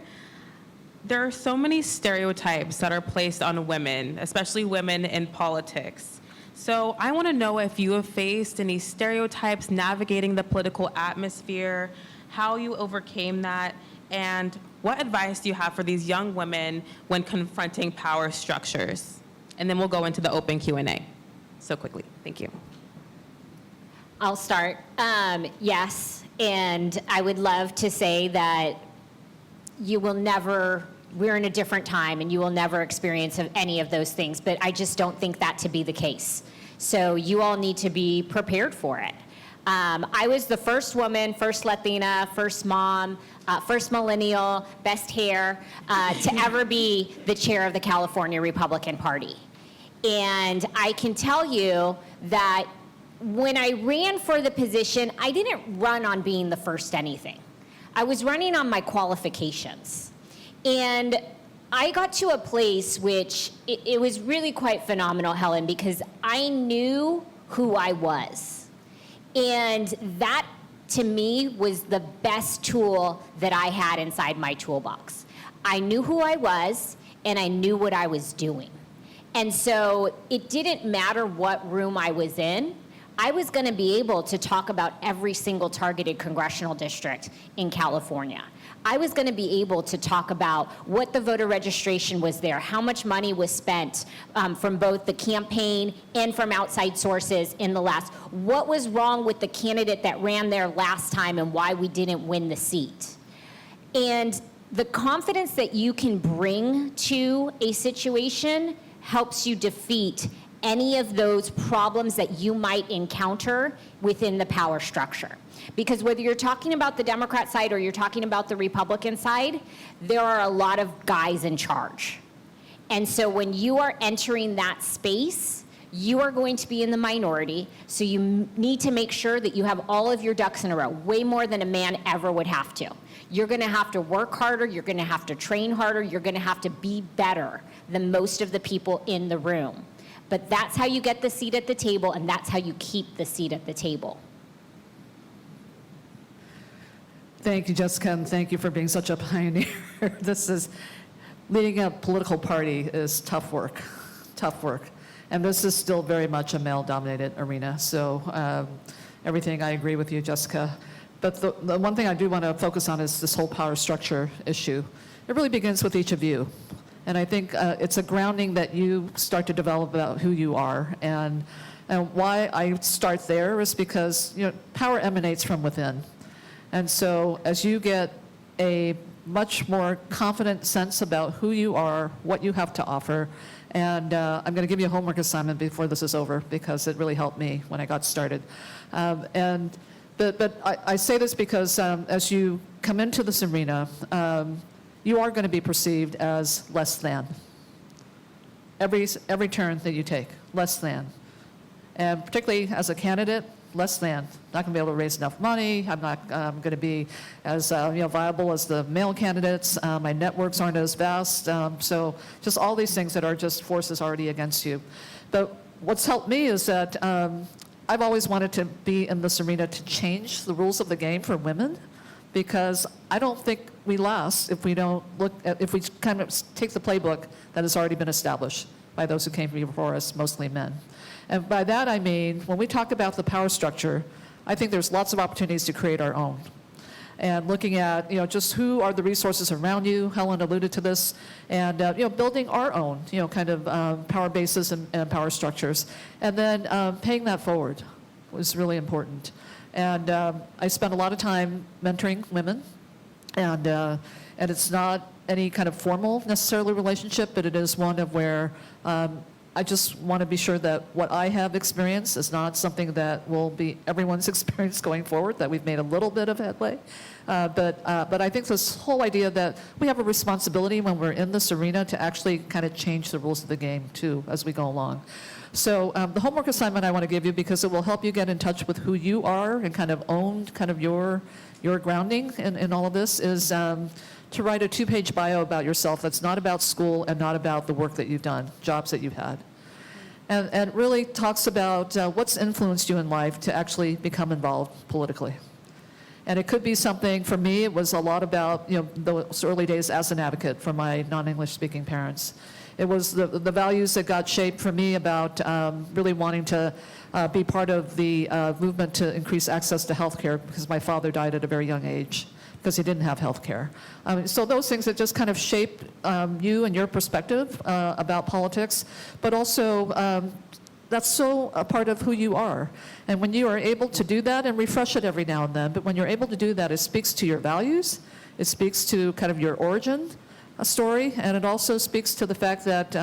There are so many stereotypes that are placed on women, especially women in politics. So I want to know if you have faced any stereotypes navigating the political atmosphere, how you overcame that, and what advice do you have for these young women when confronting power structures? And then we'll go into the open Q&A. So quickly, thank you. I'll start. Yes, and I would love to say that you will never we're in a different time and you will never experience any of those things, but I just don't think that to be the case. So you all need to be prepared for it. I was the first woman, first Latina, first mom, first millennial, best hair, to ever be the chair of the California Republican Party. And I can tell you that when I ran for the position, I didn't run on being the first anything. I was running on my qualifications. And I got to a place which it was really quite phenomenal, Helen, because I knew who I was. And that, to me, was the best tool that I had inside my toolbox. I knew who I was, and I knew what I was doing. And so it didn't matter what room I was in. I was going to be able to talk about every single targeted congressional district in California. I was going to be able to talk about what the voter registration was there, how much money was spent from both the campaign and from outside sources in the last, what was wrong with the candidate that ran there last time and why we didn't win the seat. And the confidence that you can bring to a situation helps you defeat any of those problems that you might encounter within the power structure. Because whether you're talking about the Democrat side or you're talking about the Republican side, there are a lot of guys in charge. And so when you are entering that space, you are going to be in the minority, so you need to make sure that you have all of your ducks in a row, way more than a man ever would have to. You're gonna have to work harder, you're gonna have to train harder, you're gonna have to be better than most of the people in the room. But that's how you get the seat at the table, and that's how you keep the seat at the table. Thank you, Jessica, and thank you for being such a pioneer. Leading a political party is tough work, tough work. And this is still very much a male-dominated arena. So everything, I agree with you, Jessica. But the one thing I do want to focus on is this whole power structure issue. It really begins with each of you. And I think it's a grounding that you start to develop about who you are. And why I start there is because power emanates from within. And so as you get a much more confident sense about who you are, what you have to offer, and I'm going to give you a homework assignment before this is over because it really helped me when I got started. But I say this because as you come into this arena, you are going to be perceived as less than. Every turn that you take, less than. And particularly as a candidate, less than. Not going to be able to raise enough money. I'm not going to be as viable as the male candidates. My networks aren't as vast. So just all these things that are just forces already against you. But what's helped me is that I've always wanted to be in this arena to change the rules of the game for women, because I don't think we last if we don't if we kind of take the playbook that has already been established by those who came before us, mostly men. And by that I mean, when we talk about the power structure, I think there's lots of opportunities to create our own. And looking at, just who are the resources around you, Helen alluded to this, and, building our own, kind of power bases and power structures. And then paying that forward was really important. And I spent a lot of time mentoring women, and it's not any kind of formal necessarily relationship, but it is one of where I just want to be sure that what I have experienced is not something that will be everyone's experience going forward, that we've made a little bit of headway. But I think this whole idea that we have a responsibility when we're in this arena to actually kind of change the rules of the game too as we go along. So the homework assignment I want to give you, because it will help you get in touch with who you are and kind of own kind of your grounding in all of this, is to write a 2-page bio about yourself that's not about school and not about the work that you've done, jobs that you've had. And it really talks about what's influenced you in life to actually become involved politically. And it could be something, for me, it was a lot about those early days as an advocate for my non-English speaking parents. It was the values that got shaped for me about really wanting to be part of the movement to increase access to health care, because my father died at a very young age because he didn't have health care. So those things that just kind of shape you and your perspective about politics, but also that's so a part of who you are. And when you are able to do that, and refresh it every now and then, but when you're able to do that, it speaks to your values, it speaks to kind of your origin, story, and it also speaks to the fact that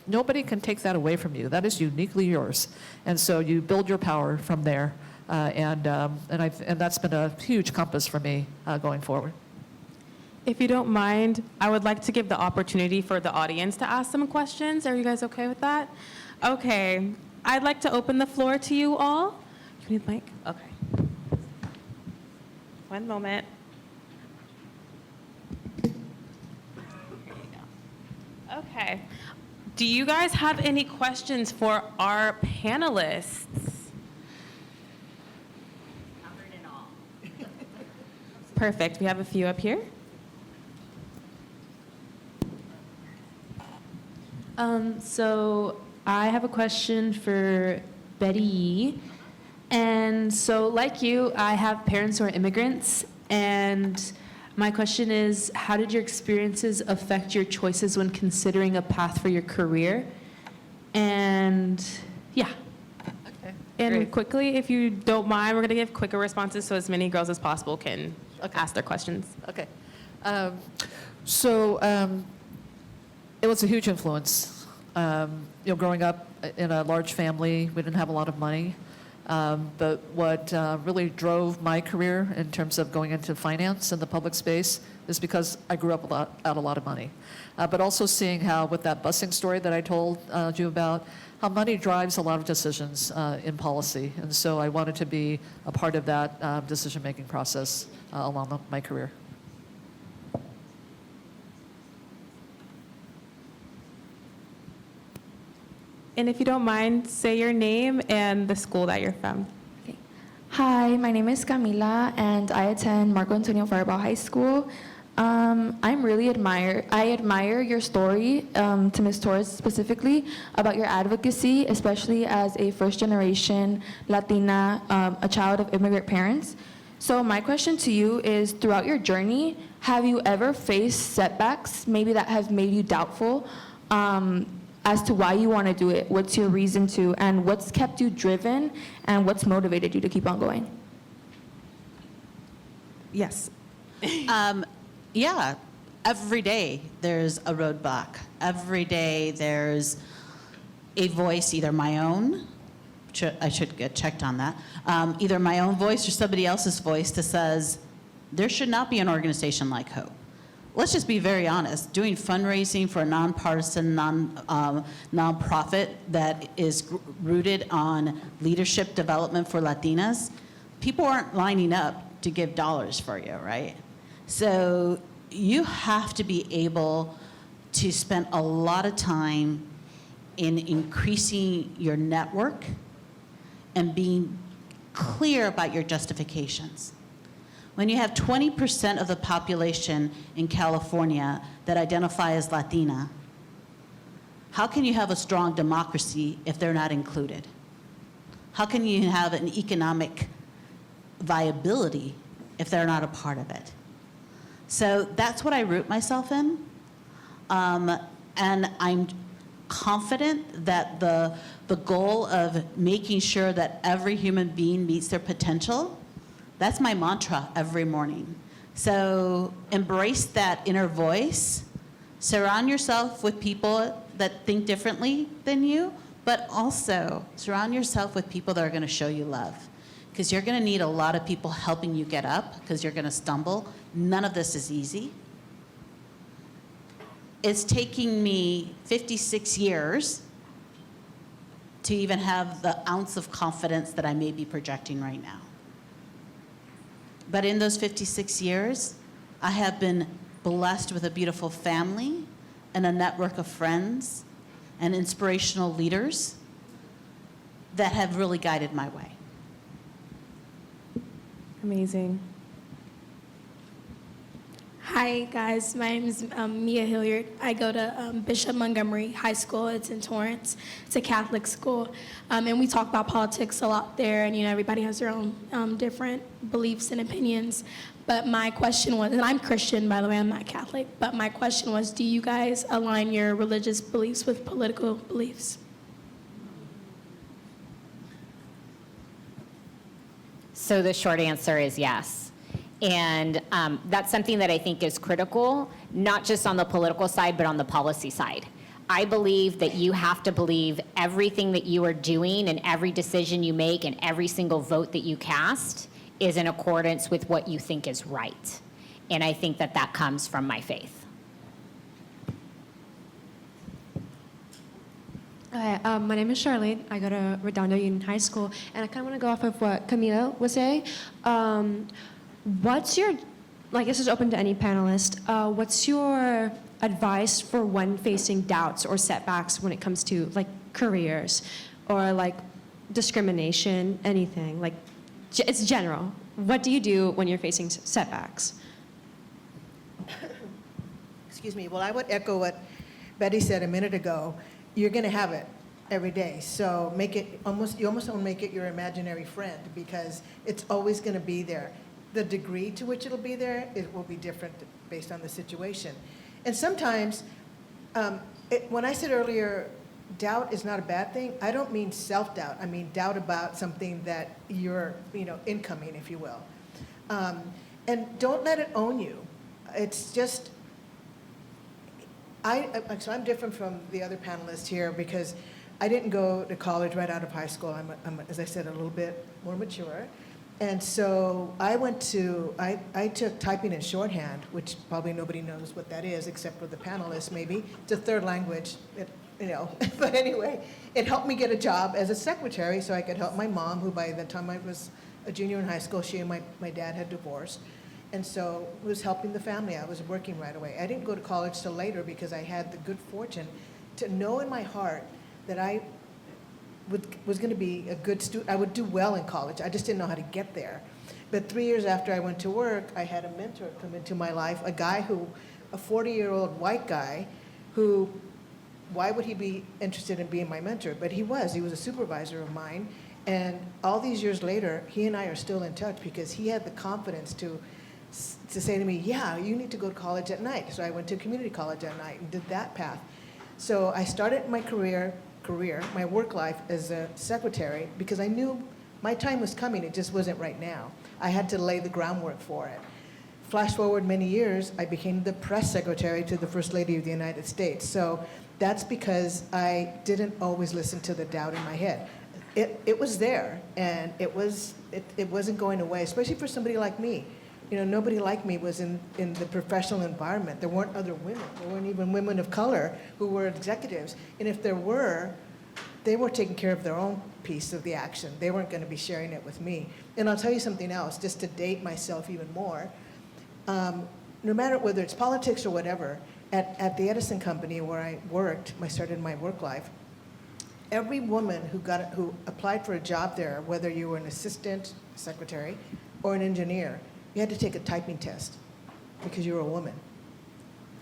nobody can take that away from you. That is uniquely yours, and so you build your power from there, and that's been a huge compass for me going forward. If you don't mind, I would like to give the opportunity for the audience to ask some questions. Are you guys okay with that? Okay. I'd like to open the floor to you all. You need the mic? Okay. One moment. There you go. Okay. Do you guys have any questions for our panelists? Covered it all. Perfect. We have a few up here. So I have a question for Betty Yee. And so like you, I have parents who are immigrants. And my question is, how did your experiences affect your choices when considering a path for your career? And yeah. Okay. And quickly, if you don't mind, we're going to give quicker responses so as many girls as possible can ask their questions. Okay. It was a huge influence. Growing up in a large family, we didn't have a lot of money. But what really drove my career in terms of going into finance in the public space is because I grew up out a lot of money. But also seeing how, with that busing story that I told you about, how money drives a lot of decisions in policy. And so I wanted to be a part of that decision-making process along my career. And if you don't mind, say your name and the school that you're from. Okay. Hi, my name is Camila, and I attend Marco Antonio Fireball High School. I admire your story, to Ms. Torres specifically, about your advocacy, especially as a first-generation Latina, a child of immigrant parents. So my question to you is, throughout your journey, have you ever faced setbacks, maybe that have made you doubtful, as to why you want to do it? What's your reason to, and what's kept you driven, and what's motivated you to keep on going? Yes. Yeah, every day there's a roadblock. Every day there's a voice, either my own, I should get checked on that, either my own voice or somebody else's voice that says, there should not be an organization like HOPE. Let's just be very honest. Doing fundraising for a nonpartisan, nonprofit that is rooted on leadership development for Latinas, people aren't lining up to give dollars for you, right? So you have to be able to spend a lot of time in increasing your network and being clear about your justifications. When you have 20% of the population in California that identify as Latina, how can you have a strong democracy if they're not included? How can you have an economic viability if they're not a part of it? So that's what I root myself in. And I'm confident that the goal of making sure that every human being meets their potential, that's my mantra every morning. So embrace that inner voice. Surround yourself with people that think differently than you, but also surround yourself with people that are going to show you love. Because you're going to need a lot of people helping you get up, because you're going to stumble. None of this is easy. It's taking me 56 years to even have the ounce of confidence that I may be projecting right now. But in those 56 years, I have been blessed with a beautiful family and a network of friends and inspirational leaders that have really guided my way. Amazing. Hi, guys. My name is Mia Hilliard. I go to Bishop Montgomery High School. It's in Torrance. It's a Catholic school. And we talk about politics a lot there, and, everybody has their own different beliefs and opinions. But my question was, and I'm Christian, by the way, I'm not Catholic, but my question was, do you guys align your religious beliefs with political beliefs? So the short answer is yes. And that's something that I think is critical, not just on the political side, but on the policy side. I believe that you have to believe everything that you are doing and every decision you make and every single vote that you cast is in accordance with what you think is right. And I think that that comes from my faith. Hi, my name is Charlene. I go to Redondo Union High School, and I kind of want to go off of what Camila was saying. What's your, like this is open to any panelist, what's your advice for when facing doubts or setbacks when it comes to like careers or like discrimination, anything? Like, it's general. What do you do when you're facing setbacks? Excuse me. Well, I would echo what Betty said a minute ago. You're going to have it every day. So make it you almost want to make it your imaginary friend because it's always going to be there. The degree to which it'll be there, it will be different based on the situation. And sometimes, when I said earlier, doubt is not a bad thing, I don't mean self-doubt. I mean doubt about something that you're, incoming, if you will. And don't let it own you. It's just, so I'm different from the other panelists here because I didn't go to college right out of high school. I'm as I said, a little bit more mature. And so I took typing and shorthand, which probably nobody knows what that is except for the panelists maybe. It's a third language, but anyway, it helped me get a job as a secretary so I could help my mom, who by the time I was a junior in high school, she and my dad had divorced. And so it was helping the family. I was working right away. I didn't go to college till later because I had the good fortune to know in my heart that I was going to be a good student. I would do well in college. I just didn't know how to get there. But 3 years after I went to work, I had a mentor come into my life, a 40-year-old white guy who, why would he be interested in being my mentor? But he was a supervisor of mine. And all these years later, he and I are still in touch because he had the confidence to say to me, yeah, you need to go to college at night. So I went to community college at night and did that path. So I started my my work life as a secretary because I knew my time was coming. It just wasn't right now. I had to lay the groundwork for it. Flash forward many years, I became the press secretary to the First Lady of the United States. So that's because I didn't always listen to the doubt in my head. It was there, and it wasn't going away, especially for somebody like me. Nobody like me was in the professional environment. There weren't other women. There weren't even women of color who were executives. And if there were, they were taking care of their own piece of the action. They weren't going to be sharing it with me. And I'll tell you something else, just to date myself even more. No matter whether it's politics or whatever, at the Edison Company where I worked, I started my work life, every woman who applied for a job there, whether you were an assistant secretary or an engineer, you had to take a typing test because you were a woman.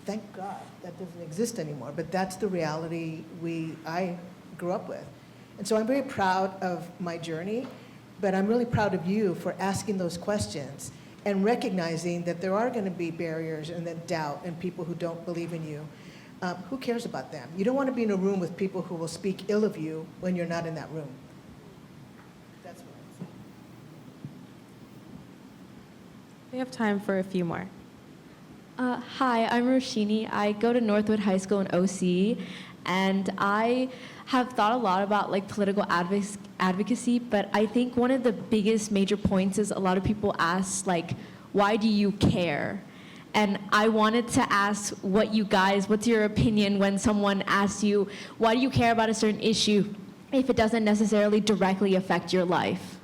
Thank God that doesn't exist anymore, but that's the reality I grew up with. And so I'm very proud of my journey, but I'm really proud of you for asking those questions and recognizing that there are going to be barriers and then doubt and people who don't believe in you. Who cares about them? You don't want to be in a room with people who will speak ill of you when you're not in that room. That's what I'm saying. We have time for a few more. Hi, I'm Roshini. I go to Northwood High School in OC, and I have thought a lot about political advocacy, but I think one of the biggest major points is a lot of people ask, why do you care? And I wanted to ask what's your opinion when someone asks you, why do you care about a certain issue if it doesn't necessarily directly affect your life?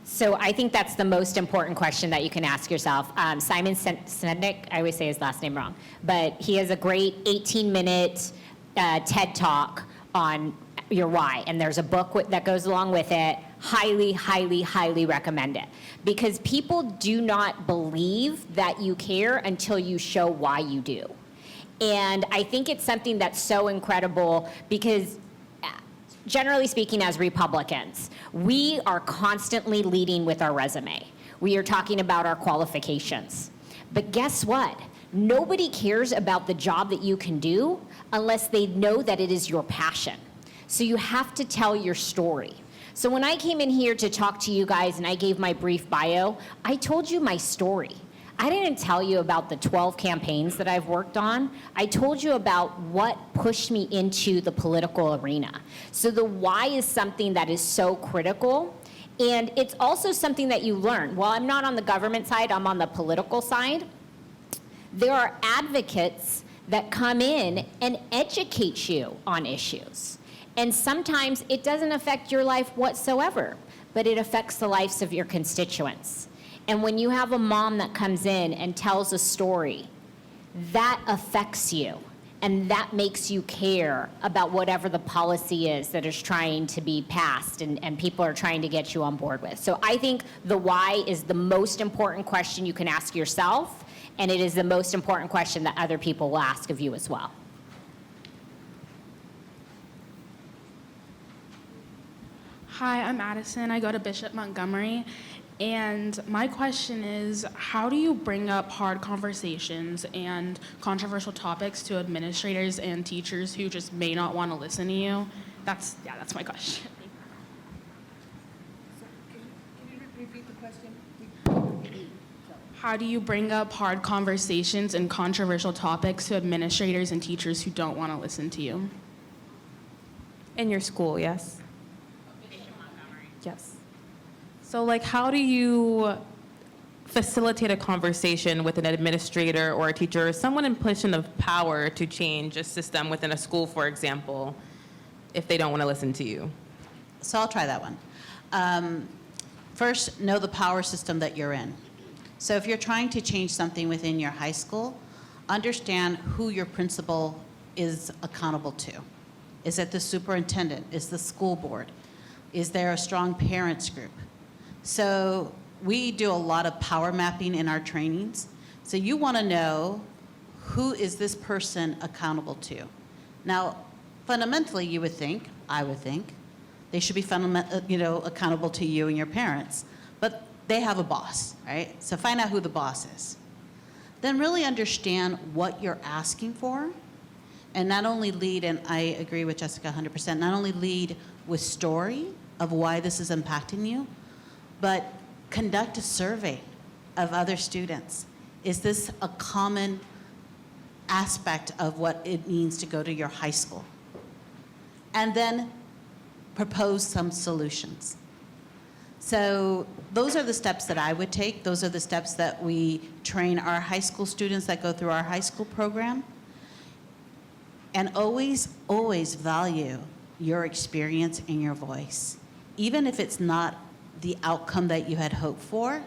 So I think that's the most important question that you can ask yourself. Simon Sinek, I always say his last name wrong, but he has a great 18-minute TED Talk on your why, and there's a book that goes along with it. Highly, highly, highly recommend it. Because people do not believe that you care until you show why you do. And I think it's something that's so incredible because generally speaking, as Republicans, we are constantly leading with our resume. We are talking about our qualifications. But guess what? Nobody cares about the job that you can do unless they know that it is your passion. So you have to tell your story. So when I came in here to talk to you guys and I gave my brief bio, I told you my story. I didn't tell you about the 12 campaigns that I've worked on. I told you about what pushed me into the political arena. So the why is something that is so critical. And it's also something that you learn. While I'm not on the government side, I'm on the political side. There are advocates that come in and educate you on issues. And sometimes it doesn't affect your life whatsoever, but it affects the lives of your constituents. And when you have a mom that comes in and tells a story, that affects you. And that makes you care about whatever the policy is that is trying to be passed and people are trying to get you on board with. So I think the why is the most important question you can ask yourself, and it is the most important question that other people will ask of you as well. Hi, I'm Addison. I go to Bishop Montgomery. And my question is, how do you bring up hard conversations and controversial topics to administrators and teachers who just may not want to listen to you? That's my question. Can you repeat the question? How do you bring up hard conversations and controversial topics to administrators and teachers who don't want to listen to you? In your school, yes? Yes. So, like, how do you facilitate a conversation with an administrator or a teacher or someone in position of power to change a system within a school, for example, if they don't want to listen to you? So I'll try that one. First, know the power system that you're in. So if you're trying to change something within your high school, understand who your principal is accountable to. Is it the superintendent? Is the school board? Is there a strong parents group? So we do a lot of power mapping in our trainings. So you want to know, who is this person accountable to? Now, fundamentally, you would think, I would think, they should be accountable to you and your parents. But they have a boss, right? So find out who the boss is. Then really understand what you're asking for, and not only lead, and I agree with Jessica 100%, not only lead with story of why this is impacting you, but conduct a survey of other students. Is this a common aspect of what it means to go to your high school? And then propose some solutions. So those are the steps that I would take. Those are the steps that we train our high school students that go through our high school program. And always, always value your experience and your voice. Even if it's not the outcome that you had hoped for,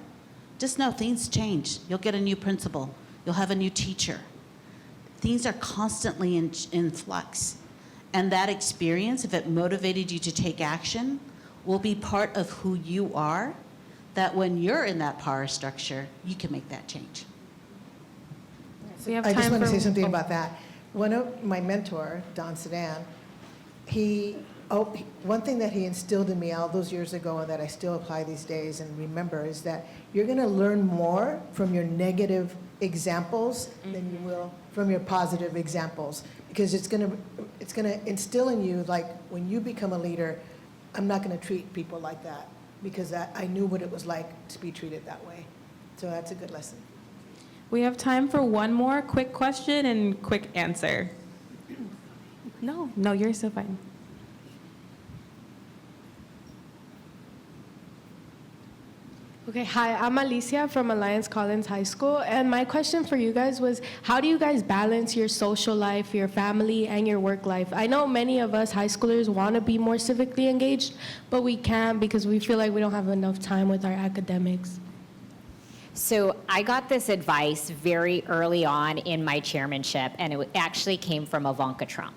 just know things change. You'll get a new principal. You'll have a new teacher. Things are constantly in flux. And that experience, if it motivated you to take action, will be part of who you are, that when you're in that power structure, you can make that change. We have I just time want to for- say something about that. One of my mentor, Don Sedan, one thing that he instilled in me all those years ago and that I still apply these days and remember is that you're going to learn more from your negative examples than you will from your positive examples, because it's going to instill in you, like, when you become a leader, I'm not going to treat people like that, because I knew what it was like to be treated that way. So that's a good lesson. We have time for one more quick question and quick answer. No, you're so fine. Okay, hi, I'm Alicia from Alliance Collins High School, and my question for you guys was, how do you guys balance your social life, your family, and your work life? I know many of us high schoolers want to be more civically engaged, but we can't because we feel like we don't have enough time with our academics. So I got this advice very early on in my chairmanship, and it actually came from Ivanka Trump.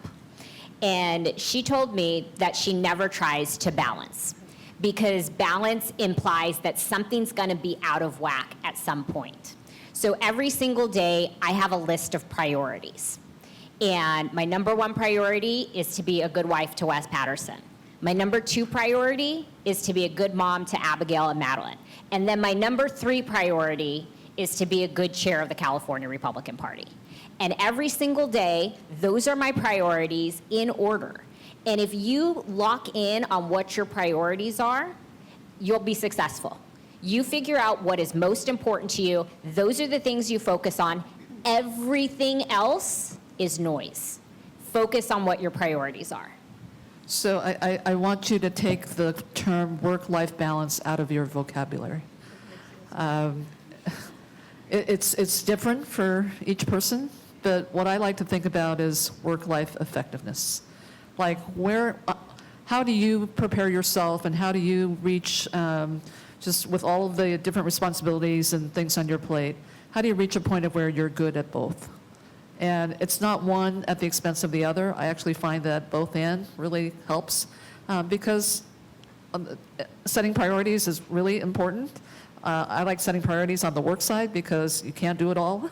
And she told me that she never tries to balance, because balance implies that something's going to be out of whack at some point. So every single day, I have a list of priorities. And my number one priority is to be a good wife to Wes Patterson. My number two priority is to be a good mom to Abigail and Madeline. And then my number three priority is to be a good chair of the California Republican Party. And every single day, those are my priorities in order. And if you lock in on what your priorities are, you'll be successful. You figure out what is most important to you. Those are the things you focus on. Everything else is noise. Focus on what your priorities are. So I want you to take the term work-life balance out of your vocabulary. It's different for each person, but what I like to think about is work-life effectiveness. Like how do you prepare yourself and how do you reach, just with all of the different responsibilities and things on your plate, how do you reach a point of where you're good at both? And it's not one at the expense of the other. I actually find that both and really helps because setting priorities is really important. I like setting priorities on the work side because you can't do it all.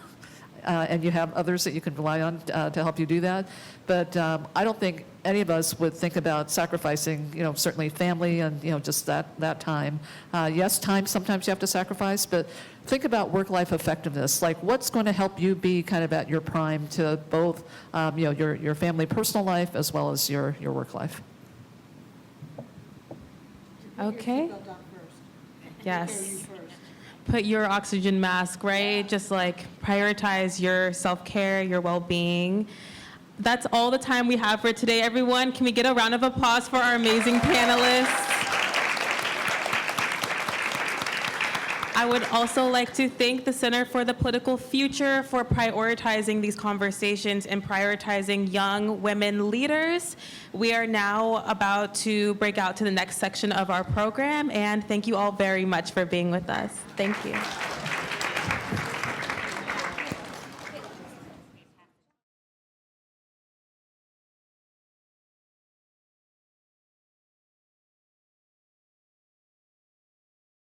And you have others that you can rely on to help you do that. But I don't think any of us would think about sacrificing, certainly family and, just that time. Yes, time sometimes you have to sacrifice, but think about work-life effectiveness. Like what's going to help you be kind of at your prime to both, your family personal life as well as your work life. Okay. Yes. Put your oxygen mask, right? Just like prioritize your self-care, your well-being. That's all the time we have for today, everyone. Can we get a round of applause for our amazing panelists? I would also like to thank the Center for the Political Future for prioritizing these conversations and prioritizing young women leaders. We are now about to break out to the next section of our program, and thank you all very much for being with us. Thank you.